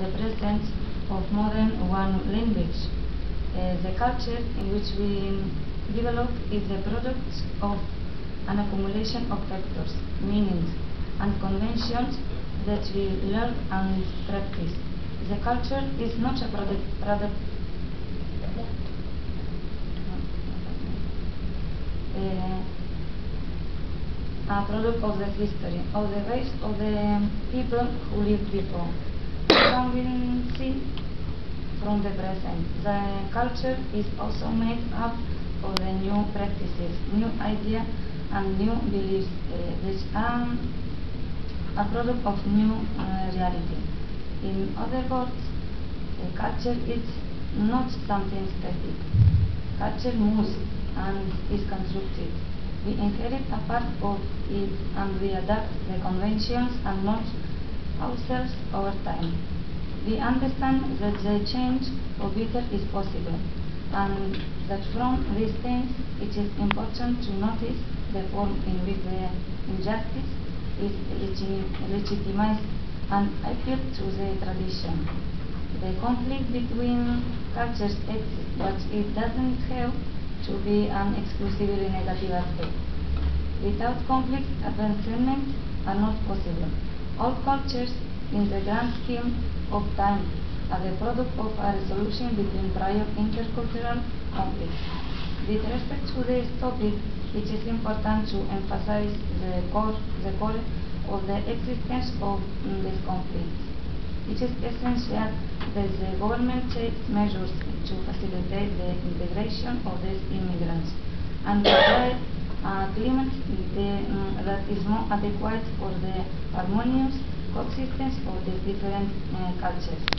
the presence of modern one language. The culture in which we develop is the product of an accumulation of factors, meanings, and conventions that we learn and practice. The culture is not a a product of the history, of the ways of the people who lived before. Can we see from the present? The culture is also made up of the new practices, new ideas, and new beliefs, which are a product of new reality. In other words, culture is not something static. Culture moves and is constructed. We inherit a part of it and we adapt the conventions and norms ourselves over time. We understand that the change of better is possible and that from these things it is important to notice the form in which the injustice is legitimized and appeal to the tradition. The conflict between cultures exists, but it doesn't have to be an exclusively negative aspect. Without conflict, advancement are not possible. All cultures, in the grand scheme of time, are the product of a resolution between prior intercultural conflicts. With respect to this topic, it is important to emphasize the core of the existence of these conflicts. It is essential that the government takes measures to facilitate the integration of these immigrants and provide a climate that is more adequate for the harmonious coexistence of these different cultures.